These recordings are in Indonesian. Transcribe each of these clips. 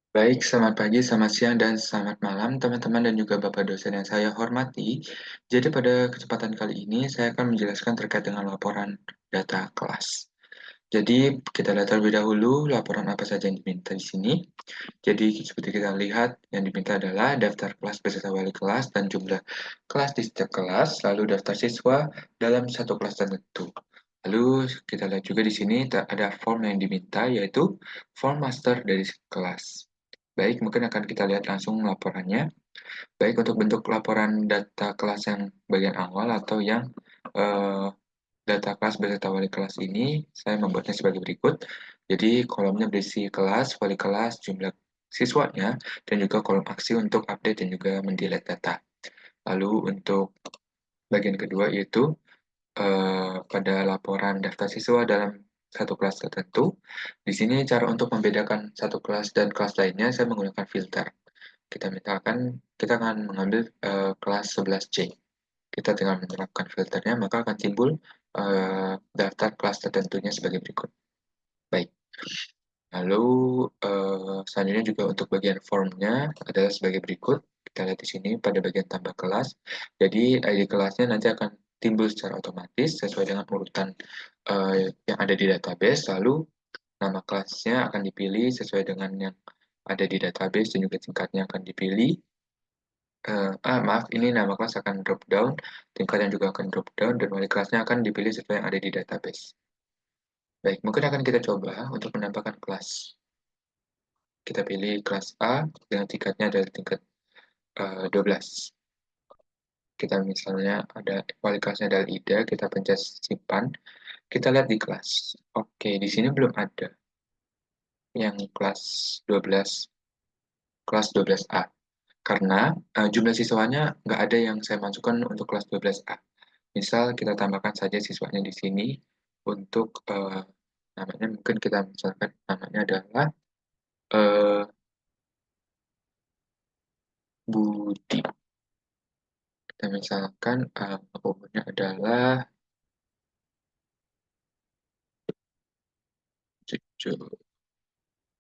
Baik, selamat pagi, selamat siang, dan selamat malam teman-teman dan juga Bapak dosen yang saya hormati. Jadi pada kesempatan kali ini saya akan menjelaskan terkait dengan laporan data kelas. Jadi kita lihat terlebih dahulu laporan apa saja yang diminta di sini. Jadi seperti kita lihat yang diminta adalah daftar kelas beserta wali kelas dan jumlah kelas di setiap kelas, lalu daftar siswa dalam satu kelas tertentu. Lalu kita lihat juga di sini ada form yang diminta yaitu form master dari kelas. Baik, mungkin akan kita lihat langsung laporannya. Baik, untuk bentuk laporan data kelas yang bagian awal atau yang eh, data kelas beserta wali kelas ini, saya membuatnya sebagai berikut. Jadi, kolomnya berisi kelas, wali kelas, jumlah siswanya, dan juga kolom aksi untuk update dan juga mendelete data. Lalu, untuk bagian kedua yaitu pada laporan daftar siswa dalam satu kelas tertentu. Di sini cara untuk membedakan satu kelas dan kelas lainnya, saya menggunakan filter. Kita akan mengambil kelas 11C. Kita tinggal menerapkan filternya, maka akan timbul daftar kelas tertentunya sebagai berikut. Baik, lalu selanjutnya juga untuk bagian formnya adalah sebagai berikut. Kita lihat di sini pada bagian tambah kelas. Jadi ID kelasnya nanti akan timbul secara otomatis sesuai dengan urutan yang ada di database. Lalu nama kelasnya akan dipilih sesuai dengan yang ada di database dan juga tingkatnya akan dipilih. Maaf, ini nama kelas akan drop down, tingkatnya juga akan drop down, dan wali kelasnya akan dipilih sesuai yang ada di database. Baik, mungkin akan kita coba untuk menambahkan kelas. Kita pilih kelas A dengan tingkatnya adalah tingkat 12. Kita misalnya ada wali kelasnya adalah Ida, kita pencet simpan. Kita lihat di kelas. Oke, di sini belum ada yang kelas 12, kelas 12A. Karena jumlah siswanya nggak ada yang saya masukkan untuk kelas 12A. Misal kita tambahkan saja siswanya di sini untuk namanya mungkin kita misalkan namanya adalah eh, Budi. Kita misalkan umurnya adalah 7.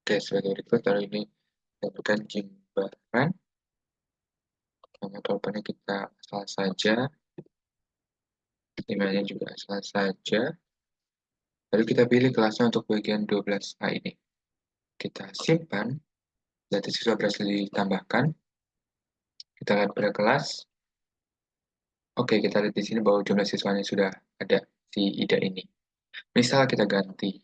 Oke, sebagai berikut lalu ini tentukan Jimbaran. Nama teleponnya kita asal saja, emailnya juga asal saja. Lalu kita pilih kelasnya untuk bagian 12A ini. Kita simpan, data siswa berhasil ditambahkan. Kita lihat pada kelas. Oke, kita lihat di sini bahwa jumlah siswanya sudah ada si Ida ini. Misal kita ganti,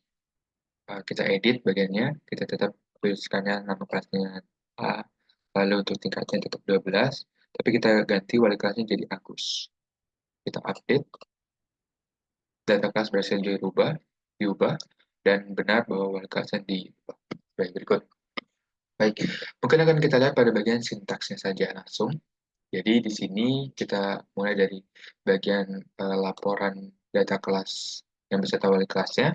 kita edit bagiannya, kita tetap tuliskannya nama kelasnya A, lalu untuk tingkatnya tetap 12, tapi kita ganti wali kelasnya jadi Agus. Kita update, data kelas berhasil diubah, dan benar bahwa wali kelasnya diubah. Baik, berikut. Baik, mungkin akan kita lihat pada bagian sintaksnya saja langsung. Jadi di sini kita mulai dari bagian laporan data kelas yang beserta wali kelasnya.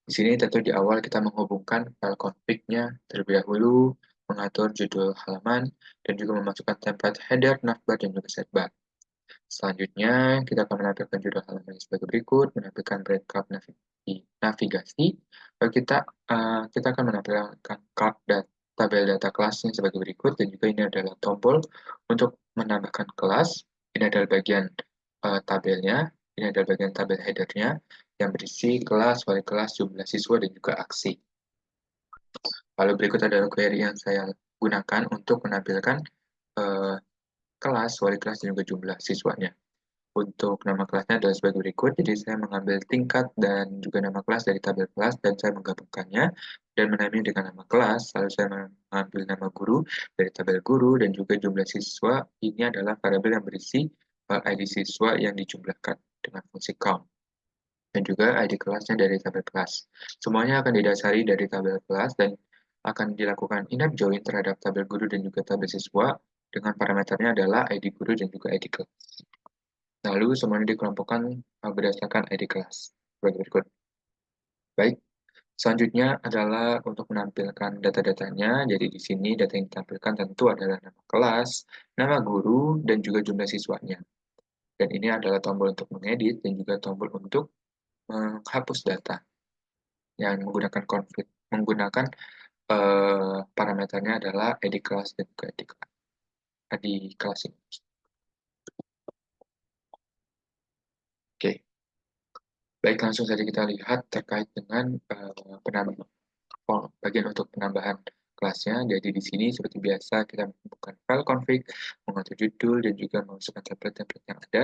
Di sini tentu di awal kita menghubungkan file config-nya terlebih dahulu, mengatur judul halaman, dan juga memasukkan template header, navbar, dan juga setbar. Selanjutnya, kita akan menampilkan judul halaman sebagai berikut, menampilkan breadcrumb navigasi. Lalu kita akan menampilkan card dan tabel data kelasnya sebagai berikut, dan juga ini adalah tombol untuk menambahkan kelas. Ini adalah bagian tabelnya, ini adalah bagian tabel headernya, yang berisi kelas, wali kelas, jumlah siswa, dan juga aksi. Lalu berikut adalah query yang saya gunakan untuk menampilkan eh, kelas, wali kelas, dan juga jumlah siswanya. Untuk nama kelasnya adalah sebagai berikut. Jadi saya mengambil tingkat dan juga nama kelas dari tabel kelas dan saya menggabungkannya dan menamai dengan nama kelas. Lalu saya mengambil nama guru dari tabel guru dan juga jumlah siswa. Ini adalah variabel yang berisi ID siswa yang dijumlahkan dengan fungsi count. Dan juga ID kelasnya dari tabel kelas. Semuanya akan didasari dari tabel kelas dan akan dilakukan inap join terhadap tabel guru dan juga tabel siswa dengan parameternya adalah ID guru dan juga ID kelas. Lalu semuanya dikelompokkan berdasarkan ID kelas. Sebagai berikut. Baik, selanjutnya adalah untuk menampilkan data-datanya. Jadi di sini data yang ditampilkan tentu adalah nama kelas, nama guru, dan juga jumlah siswanya. Dan ini adalah tombol untuk mengedit dan juga tombol untuk menghapus data yang menggunakan parameternya adalah ID kelas dan juga ID kelas ini. Oke, baik langsung saja kita lihat terkait dengan bagian untuk penambahan kelasnya. Jadi di sini seperti biasa kita membuka file config, mengatur judul dan juga memasukkan template-template yang ada.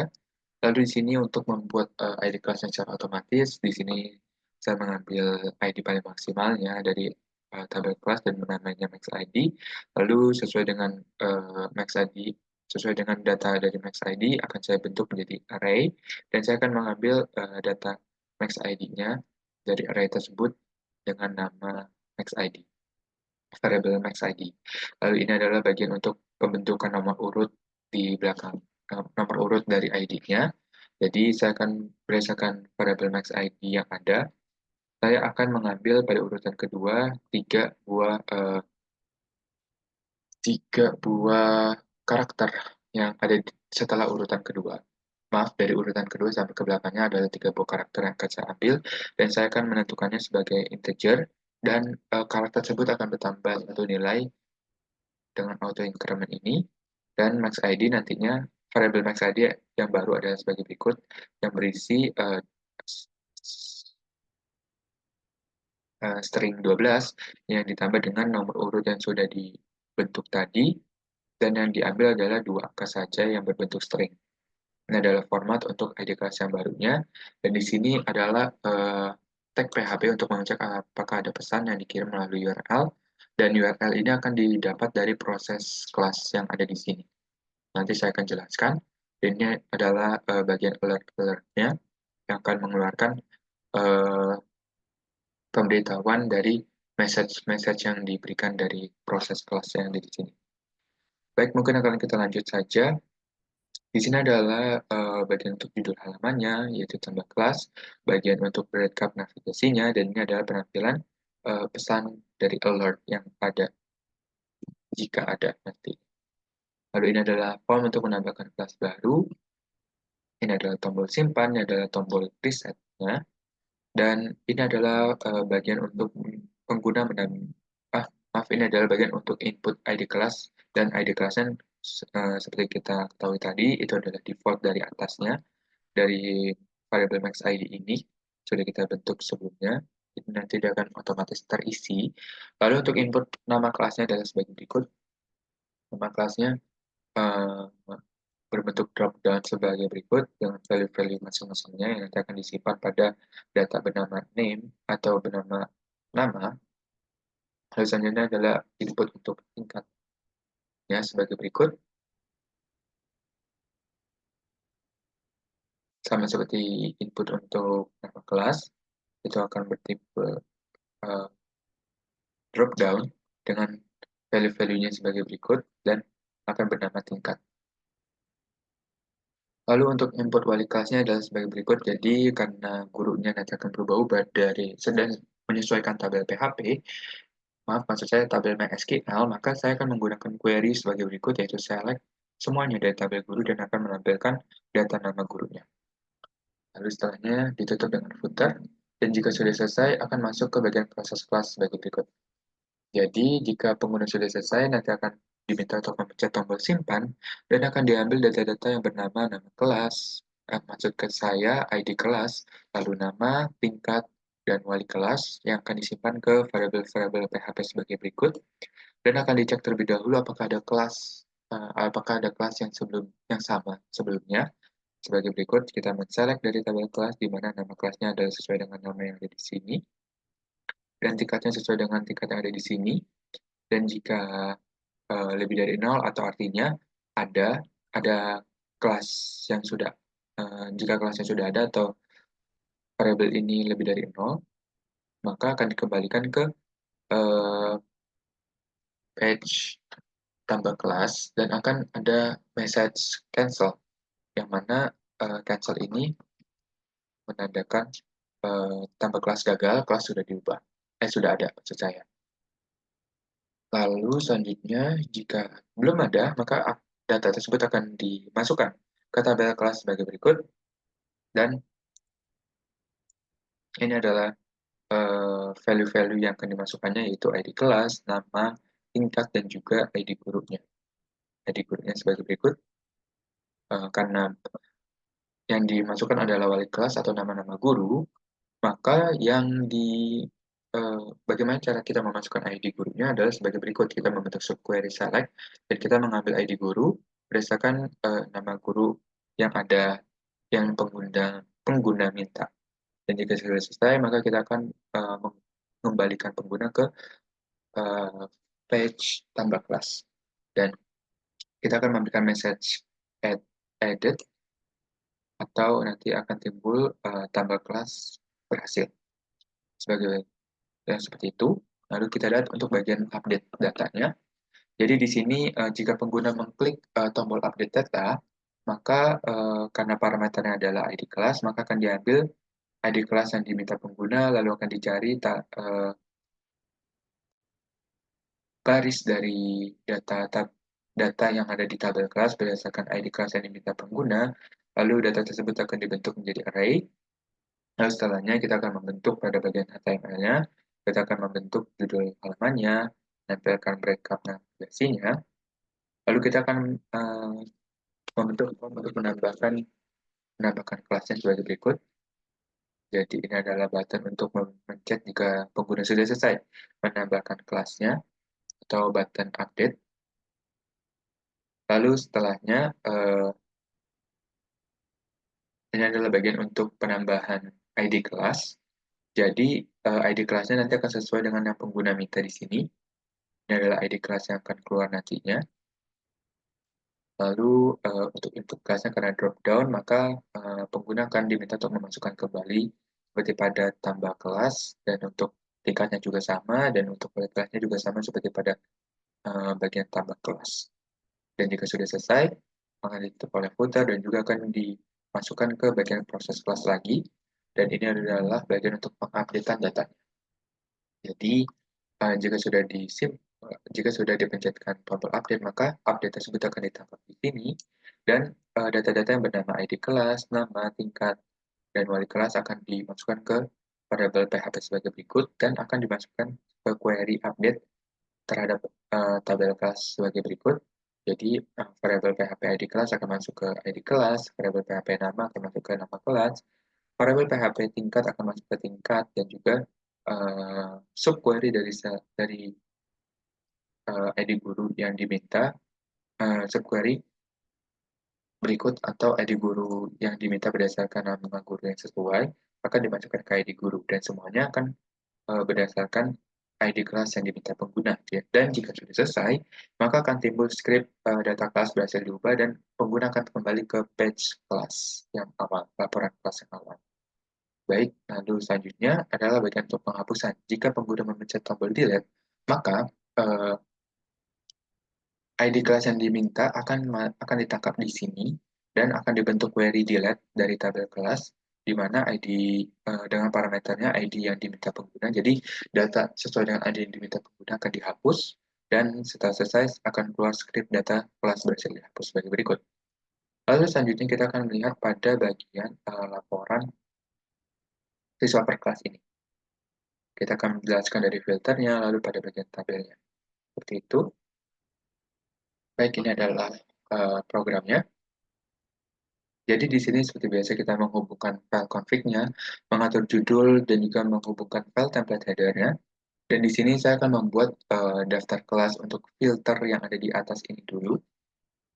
Lalu di sini untuk membuat ID kelasnya secara otomatis, di sini saya mengambil ID paling maksimalnya dari tabel kelas dan menamainya max ID. Lalu sesuai dengan max ID, sesuai dengan data dari max ID akan saya bentuk menjadi array dan saya akan mengambil data max ID-nya dari array tersebut dengan nama max ID, variable max ID. Lalu ini adalah bagian untuk pembentukan nomor urut di belakang nomor urut dari ID-nya. Jadi saya akan berdasarkan variable max ID yang ada, saya akan mengambil pada urutan kedua tiga buah karakter yang ada setelah urutan kedua. Maaf, dari urutan kedua sampai ke belakangnya adalah tiga buah karakter yang akan saya ambil dan saya akan menentukannya sebagai integer dan karakter tersebut akan bertambah satu nilai dengan auto increment ini dan max ID nantinya variable max ID yang baru adalah sebagai berikut yang berisi string 12 yang ditambah dengan nomor urut yang sudah dibentuk tadi dan yang diambil adalah dua angka saja yang berbentuk string. Ini adalah format untuk ID kelas yang barunya dan di sini adalah tag PHP untuk mengecek apakah ada pesan yang dikirim melalui URL dan URL ini akan didapat dari proses kelas yang ada di sini. Nanti saya akan jelaskan. Ini adalah bagian alert-alertnya yang akan mengeluarkan uh, pemberitahuan dari message-message yang diberikan dari proses kelas yang ada di sini. Baik, mungkin akan kita lanjut saja. Di sini adalah bagian untuk judul halamannya, yaitu tambah kelas, bagian untuk recap navigasinya, dan ini adalah penampilan pesan dari alert yang ada jika ada nanti. Lalu ini adalah form untuk menambahkan kelas baru. Ini adalah tombol simpan, ini adalah tombol resetnya, dan ini adalah bagian untuk pengguna maaf, ini adalah bagian untuk input ID kelas dan ID kelasnya seperti kita ketahui tadi itu adalah default dari atasnya dari variable max ID ini sudah kita bentuk sebelumnya. Ini nanti dia akan otomatis terisi. Lalu untuk input nama kelasnya adalah sebagai berikut. Nama kelasnya eh, berbentuk drop down sebagai berikut dengan value-value masing-masingnya yang nanti akan disimpan pada data bernama name atau bernama nama. Lalu selanjutnya adalah input untuk tingkatnya sebagai berikut. Sama seperti input untuk nama kelas, itu akan bertipe uh, drop down dengan value-value-nya sebagai berikut dan akan bernama tingkat. Lalu untuk input wali kelasnya adalah sebagai berikut. Jadi karena gurunya nanti akan berubah-ubah dari sedang menyesuaikan tabel PHP, maaf maksud saya tabel MySQL, maka saya akan menggunakan query sebagai berikut yaitu select semuanya dari tabel guru dan akan menampilkan data nama gurunya. Lalu setelahnya ditutup dengan footer dan jika sudah selesai akan masuk ke bagian proses kelas sebagai berikut. Jadi, jika pengguna sudah selesai, nanti akan diminta untuk memencet tombol simpan dan akan diambil data-data yang bernama nama kelas, maksud ke saya ID kelas, lalu nama, tingkat, dan wali kelas yang akan disimpan ke variabel-variabel PHP sebagai berikut dan akan dicek terlebih dahulu apakah ada kelas yang sama sebelumnya. Sebagai berikut, kita men-select dari tabel kelas di mana nama kelasnya adalah sesuai dengan nama yang ada di sini dan tingkatnya sesuai dengan tingkat yang ada di sini. Dan jika lebih dari 0 atau artinya ada ada kelas yang sudah jika kelasnya sudah ada atau variabel ini lebih dari 0 maka akan dikembalikan ke uh, page tambah kelas dan akan ada message cancel yang mana cancel ini menandakan tambah kelas gagal, kelas sudah diubah sudah ada maksud saya. Lalu selanjutnya, jika belum ada, maka data tersebut akan dimasukkan ke tabel kelas sebagai berikut. Dan ini adalah value-value yang akan dimasukkannya yaitu ID kelas, nama, tingkat, dan juga ID gurunya. ID gurunya sebagai berikut, karena yang dimasukkan adalah wali kelas atau nama-nama guru, maka bagaimana cara kita memasukkan ID gurunya adalah sebagai berikut. Kita membentuk subquery select, dan kita mengambil ID guru berdasarkan nama guru yang ada, yang pengguna minta. Dan jika sudah selesai, maka kita akan mengembalikan pengguna ke page tambah kelas. Dan kita akan memberikan message edit, atau nanti akan timbul tambah kelas berhasil. Sebagai yang seperti itu. Lalu kita lihat untuk bagian update datanya. Jadi di sini jika pengguna mengklik tombol update data, maka karena parameternya adalah ID kelas, maka akan diambil ID kelas yang diminta pengguna, lalu akan dicari baris dari data yang ada di tabel kelas berdasarkan ID kelas yang diminta pengguna, lalu data tersebut akan dibentuk menjadi array. Lalu setelahnya kita akan membentuk pada bagian HTML-nya, kita akan membentuk judul halamannya, menempelkan breakup navigasinya, lalu kita akan membentuk form untuk menambahkan kelasnya sebagai berikut. Jadi ini adalah button untuk mencet jika pengguna sudah selesai menambahkan kelasnya, atau button update. Lalu setelahnya ini adalah bagian untuk penambahan ID kelas. Jadi ID kelasnya nanti akan sesuai dengan yang pengguna minta di sini. Ini adalah ID kelas yang akan keluar nantinya. Lalu untuk input kelasnya karena drop down, maka pengguna akan diminta untuk memasukkan kembali seperti pada tambah kelas, dan untuk tingkatnya juga sama, dan untuk kualitas kelasnya juga sama seperti pada bagian tambah kelas. Dan jika sudah selesai, akan ditutup oleh footer dan juga akan dimasukkan ke bagian proses kelas lagi. Dan ini adalah bagian untuk pengupdatean datanya. Jadi jika sudah dipencetkan tombol update, maka update tersebut akan ditangkap di sini, dan data-data yang bernama ID kelas, nama, tingkat, dan wali kelas akan dimasukkan ke variabel PHP sebagai berikut, dan akan dimasukkan ke query update terhadap tabel kelas sebagai berikut. Jadi variabel PHP ID kelas akan masuk ke ID kelas, variabel PHP nama akan masuk ke nama kelas, variabel PHP tingkat akan masuk ke tingkat, dan juga subquery dari ID guru yang diminta, subquery berikut atau ID guru yang diminta berdasarkan nama guru yang sesuai akan dimasukkan ke ID guru, dan semuanya akan berdasarkan ID kelas yang diminta pengguna. Dan jika sudah selesai, maka akan timbul script data kelas berhasil diubah, dan pengguna akan kembali ke page kelas yang awal, laporan kelas yang awal. Baik, lalu selanjutnya adalah bagian untuk penghapusan. Jika pengguna memencet tombol delete, maka ID kelas yang diminta akan ditangkap di sini, dan akan dibentuk query delete dari tabel kelas, di mana ID dengan parameternya ID yang diminta pengguna. Jadi data sesuai dengan ID yang diminta pengguna akan dihapus, dan setelah selesai akan keluar script data kelas berhasil dihapus sebagai berikut. Lalu selanjutnya kita akan melihat pada bagian laporan siswa per kelas ini. Kita akan menjelaskan dari filternya, lalu pada bagian tabelnya. Seperti itu. Baik, ini adalah programnya. Jadi di sini seperti biasa kita menghubungkan file config-nya, mengatur judul, dan juga menghubungkan file template header-nya. Dan di sini saya akan membuat daftar kelas untuk filter yang ada di atas ini dulu.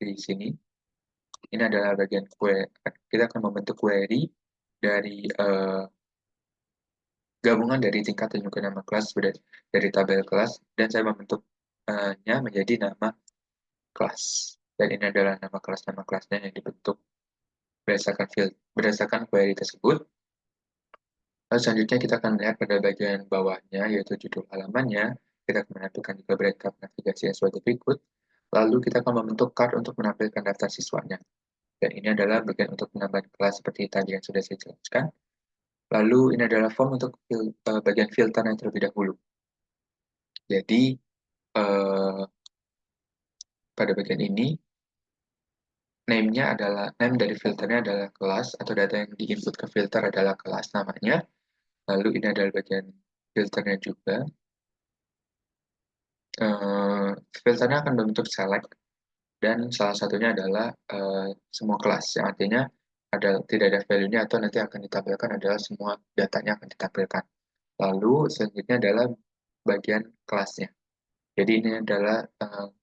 Di sini, ini adalah bagian query. Kita akan membentuk query dari gabungan dari tingkat dan juga nama kelas dari tabel kelas, dan saya membentuknya menjadi nama kelas. Dan ini adalah nama kelasnya yang dibentuk berdasarkan query tersebut. Lalu selanjutnya kita akan melihat pada bagian bawahnya, yaitu judul halamannya. Kita akan menampilkan juga breakup navigasi sebagai berikut. Lalu kita akan membentuk card untuk menampilkan daftar siswanya. Dan ini adalah bagian untuk menambah kelas seperti tadi yang sudah saya jelaskan. Lalu ini adalah form untuk bagian filter yang terlebih dahulu. Jadi pada bagian ini, name dari filternya adalah kelas, atau data yang diinput ke filter adalah kelas namanya. Lalu ini adalah bagian filternya juga. Filternya akan berbentuk select dan salah satunya adalah semua kelas, yang artinya tidak ada value-nya atau nanti akan ditampilkan adalah semua datanya akan ditampilkan. Lalu selanjutnya adalah bagian kelasnya. Jadi ini adalah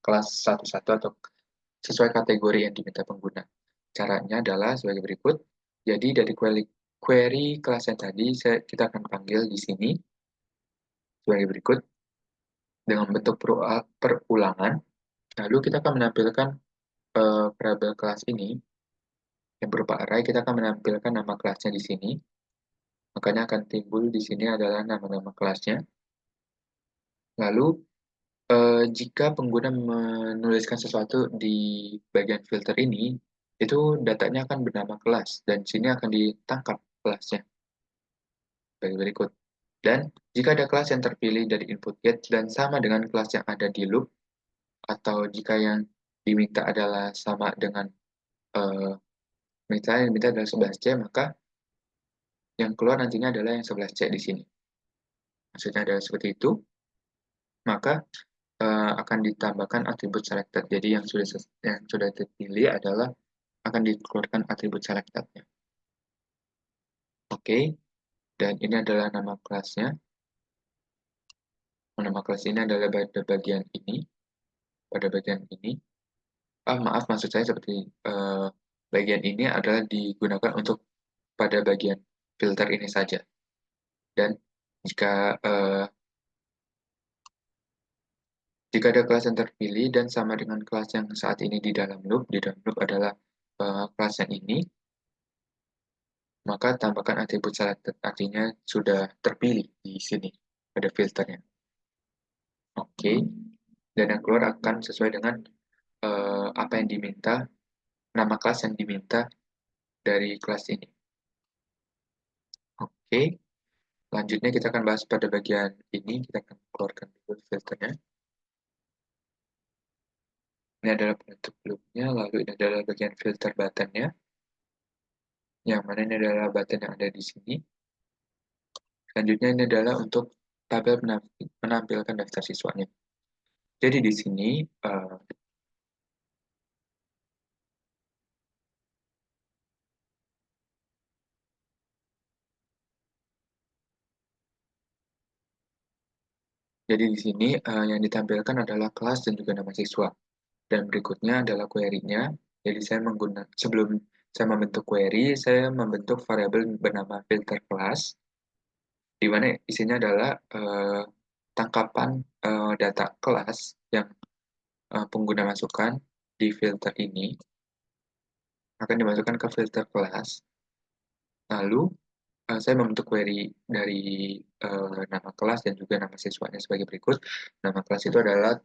kelas satu-satu atau sesuai kategori yang diminta pengguna. Caranya adalah sebagai berikut. Jadi dari query kelas yang tadi kita akan panggil di sini sebagai berikut dengan bentuk perulangan. Lalu kita akan menampilkan variabel kelas ini yang berupa array. Kita akan menampilkan nama kelasnya di sini. Makanya akan timbul di sini adalah nama-nama kelasnya. Lalu jika pengguna menuliskan sesuatu di bagian filter ini, itu datanya akan bernama kelas, dan sini akan ditangkap kelasnya sebagai berikut. Dan jika ada kelas yang terpilih dari input get dan sama dengan kelas yang ada di loop, atau jika yang diminta adalah sama dengan eh, misalnya yang diminta adalah 11C, maka yang keluar nantinya adalah yang 11C di sini. Maksudnya adalah seperti itu, maka akan ditambahkan atribut selected. Jadi yang sudah terpilih adalah akan dikeluarkan atribut selected-nya. Oke, dan ini adalah nama kelasnya. Nama kelas ini adalah pada bagian ini, pada bagian ini. Maaf, maksud saya seperti bagian ini adalah digunakan untuk pada bagian filter ini saja. Dan jika eh, jika ada kelas yang terpilih dan sama dengan kelas yang saat ini di dalam loop adalah kelas yang ini, maka tambahkan atribut selected, artinya sudah terpilih di sini pada filternya. Oke, dan yang keluar akan sesuai dengan apa yang diminta, nama kelas yang diminta dari kelas ini. Oke, lanjutnya kita akan bahas pada bagian ini, kita akan keluarkan dulu filternya. Ini adalah bentuk loopnya, lalu ini adalah bagian filter buttonnya, yang mana ini adalah button yang ada di sini. Selanjutnya ini adalah untuk tabel menampilkan daftar siswanya. Jadi di sini yang ditampilkan adalah kelas dan juga nama siswa. Dan berikutnya adalah query-nya. Jadi sebelum saya membentuk query, saya membentuk variabel bernama filter class, di mana isinya adalah tangkapan data kelas yang pengguna masukkan di filter ini akan dimasukkan ke filter kelas. Lalu saya membentuk query dari nama kelas dan juga nama siswanya sebagai berikut. Nama kelas itu adalah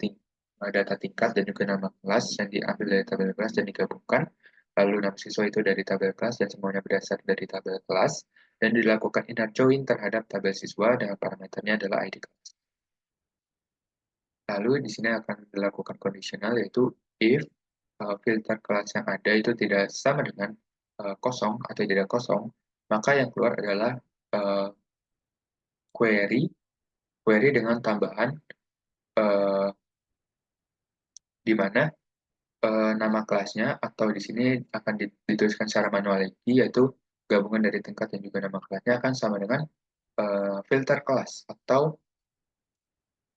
data tingkat dan juga nama kelas yang diambil dari tabel kelas dan digabungkan. Lalu nama siswa itu dari tabel kelas dan semuanya berdasar dari tabel kelas. Dan dilakukan inner join terhadap tabel siswa dengan parameternya adalah ID kelas. Lalu di sini akan dilakukan conditional, yaitu if filter kelas yang ada itu tidak sama dengan kosong atau tidak kosong, maka yang keluar adalah uh, query query dengan tambahan eh, di mana nama kelasnya atau di sini akan dituliskan secara manual lagi, yaitu gabungan dari tingkat dan juga nama kelasnya akan sama dengan filter kelas atau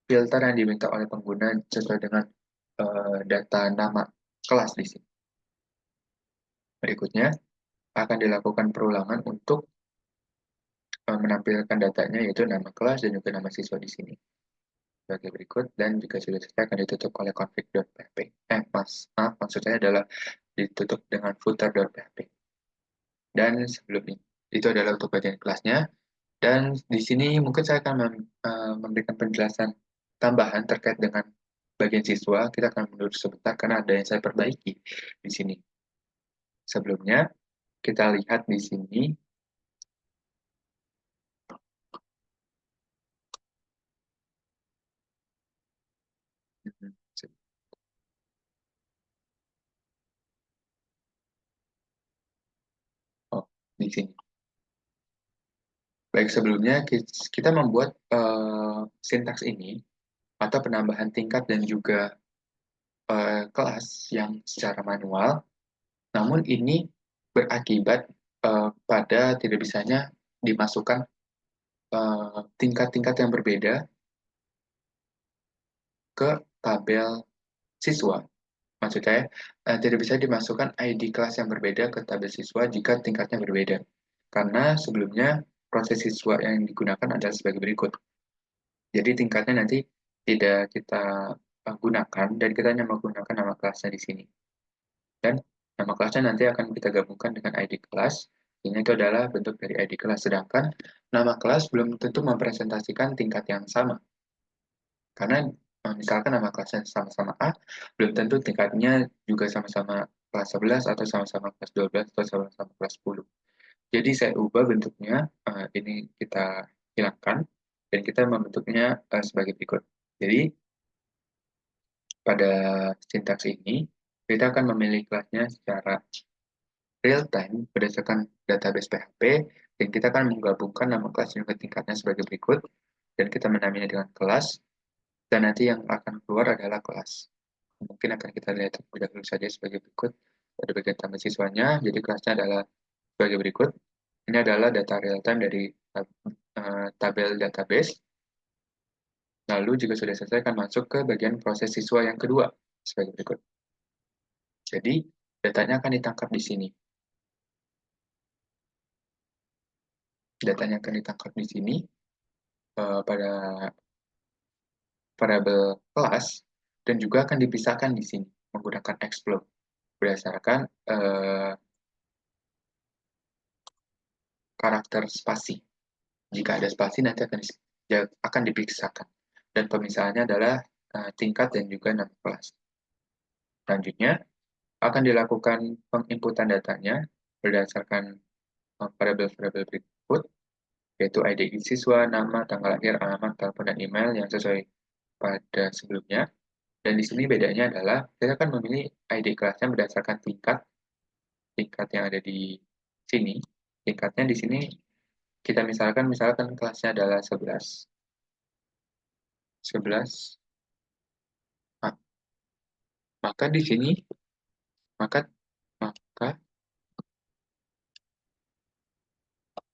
filter yang diminta oleh pengguna sesuai dengan data nama kelas di sini. Berikutnya akan dilakukan perulangan untuk menampilkan datanya, yaitu nama kelas dan juga nama siswa di sini sebagai berikut, dan jika sudah selesai akan ditutup oleh config.php. Maksud saya adalah ditutup dengan footer.php. Dan sebelum itu adalah untuk bagian kelasnya. Dan di sini mungkin saya akan memberikan penjelasan tambahan terkait dengan bagian siswa. Kita akan mundur sebentar karena ada yang saya perbaiki di sini. Sebelumnya, kita lihat di sini. Oh, di sini. Baik, sebelumnya kita membuat sintaks ini atau penambahan tingkat dan juga kelas yang secara manual, namun ini berakibat pada tidak bisanya dimasukkan tingkat-tingkat yang berbeda ke tabel siswa. Maksud saya, tidak bisa dimasukkan ID kelas yang berbeda ke tabel siswa jika tingkatnya berbeda. Karena sebelumnya proses siswa yang digunakan adalah sebagai berikut. Jadi tingkatnya nanti tidak kita gunakan dan kita hanya menggunakan nama kelasnya di sini. Dan nama kelasnya nanti akan kita gabungkan dengan ID kelas. Ini itu adalah bentuk dari ID kelas. Sedangkan nama kelas belum tentu mempresentasikan tingkat yang sama. Karena misalkan nama kelasnya sama-sama A, belum tentu tingkatnya juga sama-sama kelas 11 atau sama-sama kelas 12 atau sama-sama kelas 10. Jadi saya ubah bentuknya, ini kita hilangkan, dan kita membentuknya sebagai berikut. Jadi pada sintaks ini, kita akan memilih kelasnya secara real time berdasarkan database PHP, dan kita akan menggabungkan nama kelas dan juga tingkatnya sebagai berikut, dan kita menamainya dengan kelas, dan nanti yang akan keluar adalah kelas. Mungkin akan kita lihat terlebih dahulu saja sebagai berikut. Pada bagian tambah siswanya, jadi kelasnya adalah sebagai berikut. Ini adalah data real time dari tabel database. Lalu jika sudah selesai, akan masuk ke bagian proses siswa yang kedua sebagai berikut. Jadi datanya akan ditangkap di sini. Datanya akan ditangkap di sini pada variabel kelas dan juga akan dipisahkan di sini menggunakan explode berdasarkan karakter spasi. Jika ada spasi nanti akan dipisahkan. Dan pemisahannya adalah tingkat dan juga nama kelas. Selanjutnya akan dilakukan penginputan datanya berdasarkan variabel-variabel berikut, yaitu ID siswa, nama, tanggal lahir, alamat, telepon, dan email yang sesuai pada sebelumnya. Dan di sini bedanya adalah kita akan memilih ID kelasnya berdasarkan tingkat yang ada di sini. Tingkatnya di sini kita misalkan kelasnya adalah 11. 11. Nah, maka di sini maka maka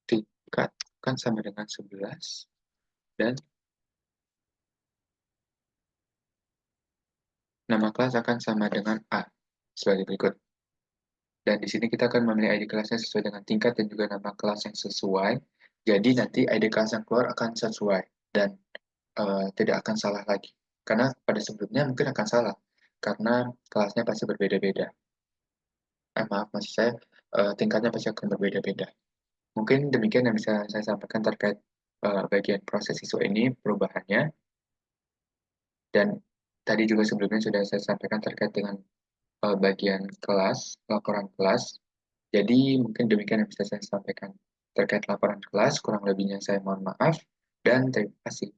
tingkat akan sama dengan 11 dan nama kelas akan sama dengan A sebagai berikut. Dan di sini kita akan memilih ID kelasnya sesuai dengan tingkat dan juga nama kelas yang sesuai. Jadi nanti ID kelas yang keluar akan sesuai dan tidak akan salah lagi. Karena pada sebelumnya mungkin akan salah karena kelasnya pasti berbeda-beda. Maaf, maksud saya tingkatnya pasti akan berbeda-beda. Mungkin demikian yang bisa saya sampaikan terkait bagian proses siswa ini, perubahannya. Dan tadi juga sebelumnya sudah saya sampaikan terkait dengan bagian kelas, laporan kelas. Jadi mungkin demikian yang bisa saya sampaikan terkait laporan kelas. Kurang lebihnya saya mohon maaf dan terima kasih.